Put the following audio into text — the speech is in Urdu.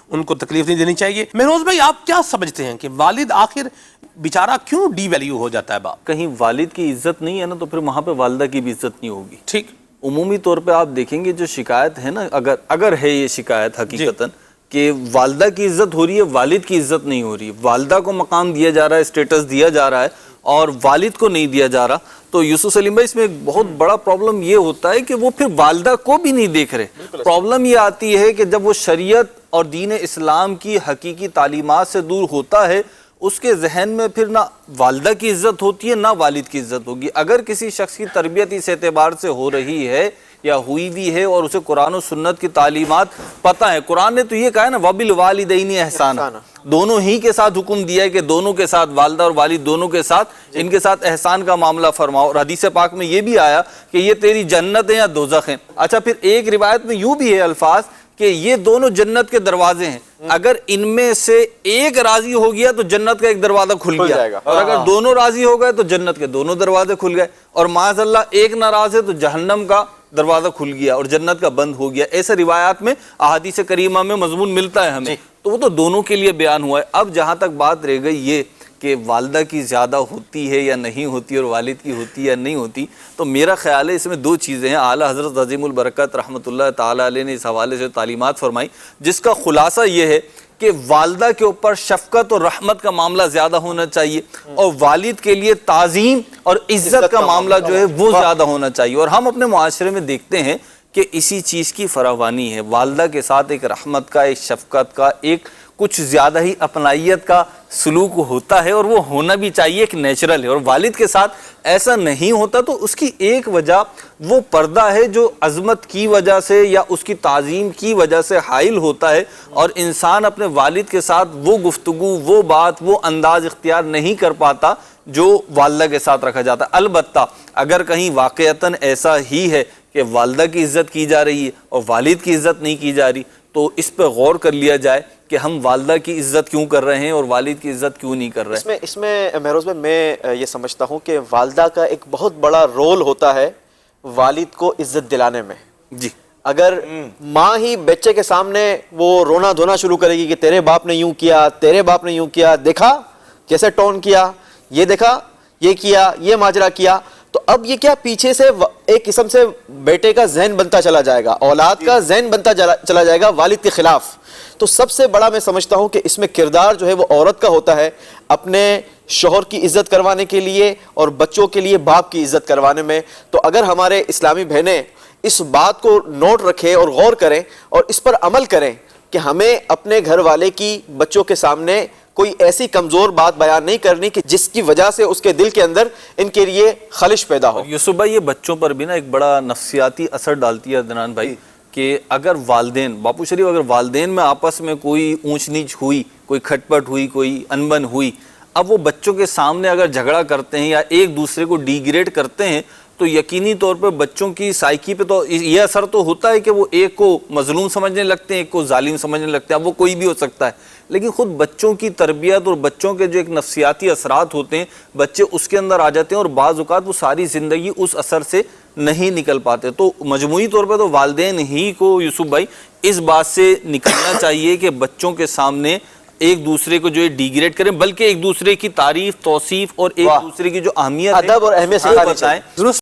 ان کو تکلیف نہیں دینی چاہیے. مہروز بھائی آپ کیا سمجھتے ہیں کہ والد آخر بیچارہ کیوں ڈی ویلیو ہو جاتا ہے باپ؟ کہیں والد کی عزت نہیں ہے نا تو پھر وہاں پہ والدہ کی بھی عزت نہیں ہوگی. ٹھیک. عمومی طور پہ آپ دیکھیں گے جو شکایت ہے نا، اگر ہے یہ شکایت حقیقتاً کہ والدہ کی عزت ہو رہی ہے، والد کی عزت نہیں ہو رہی ہے، والدہ کو مقام دیا جا رہا ہے، اسٹیٹس دیا جا رہا ہے اور والد کو نہیں دیا جا رہا، تو یوسف سلیم بھائی اس میں ایک بہت بڑا پرابلم یہ ہوتا ہے کہ وہ پھر والدہ کو بھی نہیں دیکھ رہے. پرابلم یہ آتی ہے کہ جب وہ شریعت اور دین اسلام کی حقیقی تعلیمات سے دور ہوتا ہے، اس کے ذہن میں پھر نہ والدہ کی عزت ہوتی ہے نہ والد کی عزت ہوگی. اگر کسی شخص کی تربیت اس اعتبار سے ہو رہی ہے یا ہوئی بھی ہے اور اسے قرآن و سنت کی تعلیمات پتہ ہے، قرآن نے تو یہ کہا ہے نا وَبِالْوَالِدَيْنِ احسانا، دونوں ہی کے ساتھ حکم دیا ہے کہ دونوں کے ساتھ، والدہ اور والد دونوں کے ساتھ، ان کے ساتھ احسان کا معاملہ فرماؤ. اور حدیث پاک میں یہ بھی آیا کہ یہ تیری جنت ہے یا دوزخ ہے. اچھا پھر ایک روایت میں یوں بھی ہے الفاظ کہ یہ دونوں جنت کے دروازے ہیں، اگر ان میں سے ایک راضی ہو گیا تو جنت کا ایک دروازہ کھل گیا، اور اگر دونوں راضی ہو گئے تو جنت کے دونوں دروازے کھل گئے، اور معاذ اللہ ایک ناراض ہے تو جہنم کا دروازہ کھل گیا اور جنت کا بند ہو گیا. ایسے روایات میں احادیث کریمہ میں مضمون ملتا ہے ہمیں. تو وہ تو دونوں کے لیے بیان ہوا ہے. اب جہاں تک بات رہ گئی یہ کہ والدہ کی زیادہ ہوتی ہے یا نہیں ہوتی اور والد کی ہوتی ہے یا نہیں ہوتی، تو میرا خیال ہے اس میں دو چیزیں ہیں. اعلیٰ حضرت عظیم البرکت رحمۃ اللہ تعالیٰ علیہ نے اس حوالے سے تعلیمات فرمائی جس کا خلاصہ یہ ہے کہ والدہ کے اوپر شفقت اور رحمت کا معاملہ زیادہ ہونا چاہیے اور والد کے لیے تعظیم اور عزت کا معاملہ جو ہے وہ زیادہ ہونا چاہیے. اور ہم اپنے معاشرے میں دیکھتے ہیں کہ اسی چیز کی فراوانی ہے. والدہ کے ساتھ ایک رحمت کا، ایک شفقت کا، ایک کچھ زیادہ ہی اپنائیت کا سلوک ہوتا ہے اور وہ ہونا بھی چاہیے، ایک نیچرل ہے. اور والد کے ساتھ ایسا نہیں ہوتا تو اس کی ایک وجہ وہ پردہ ہے جو عظمت کی وجہ سے یا اس کی تعظیم کی وجہ سے حائل ہوتا ہے، اور انسان اپنے والد کے ساتھ وہ گفتگو، وہ بات، وہ انداز اختیار نہیں کر پاتا جو والدہ کے ساتھ رکھا جاتا ہے. البتہ اگر کہیں واقعتاً ایسا ہی ہے کہ والدہ کی عزت کی جا رہی ہے اور والد کی عزت نہیں کی جا رہی تو اس پہ غور کر لیا جائے کہ ہم والدہ کی عزت کیوں کر رہے ہیں اور والد کی عزت کیوں نہیں کر رہے. اس میں مہروز بھائی میں یہ سمجھتا ہوں کہ والدہ کا ایک بہت بڑا رول ہوتا ہے والد کو عزت دلانے میں. جی اگر ماں ہی بچے کے سامنے وہ رونا دھونا شروع کرے گی کہ تیرے باپ نے یوں کیا، تیرے باپ نے یوں کیا، دیکھا کیسے ٹون کیا، یہ دیکھا یہ کیا، یہ ماجرا کیا، تو اب یہ کیا پیچھے سے ایک قسم سے بیٹے کا ذہن بنتا چلا جائے گا، اولاد کا ذہن بنتا چلا جائے گا والد کے خلاف. تو سب سے بڑا میں سمجھتا ہوں کہ اس میں کردار جو ہے وہ عورت کا ہوتا ہے اپنے شوہر کی عزت کروانے کے لیے اور بچوں کے لیے باپ کی عزت کروانے میں. تو اگر ہمارے اسلامی بہنیں اس بات کو نوٹ رکھیں اور غور کریں اور اس پر عمل کریں کہ ہمیں اپنے گھر والے کی بچوں کے سامنے کوئی ایسی کمزور بات بیان نہیں کرنی کہ جس کی وجہ سے اس کے دل کے اندر ان کے لیے خلش پیدا ہو. یوسف بھائی یہ بچوں پر بھی نا ایک بڑا نفسیاتی اثر ڈالتی ہے عدنان بھائی کہ اگر والدین، باپو شریف، اگر والدین میں آپس میں کوئی اونچ نیچ ہوئی، کوئی کھٹ پٹ ہوئی، کوئی انبن ہوئی، اب وہ بچوں کے سامنے اگر جھگڑا کرتے ہیں یا ایک دوسرے کو ڈیگریڈ کرتے ہیں تو یقینی طور پہ بچوں کی سائیکی پہ تو یہ اثر تو ہوتا ہے کہ وہ ایک کو مظلوم سمجھنے لگتے ہیں، ایک کو ظالم سمجھنے لگتے ہیں. اب وہ کوئی بھی ہو سکتا ہے، لیکن خود بچوں کی تربیت اور بچوں کے جو ایک نفسیاتی اثرات ہوتے ہیں بچے اس کے اندر آ جاتے ہیں اور بعض اوقات وہ ساری زندگی اس اثر سے نہیں نکل پاتے. تو مجموعی طور پہ تو والدین ہی کو یوسف بھائی اس بات سے نکلنا چاہیے کہ بچوں کے سامنے ایک دوسرے کو جو ہے ڈیگریڈ کریں، بلکہ ایک دوسرے کی تعریف، توصیف اور ایک دوسرے کی جو اہمیت ہے ادب اور اہمیت سے بتائیں.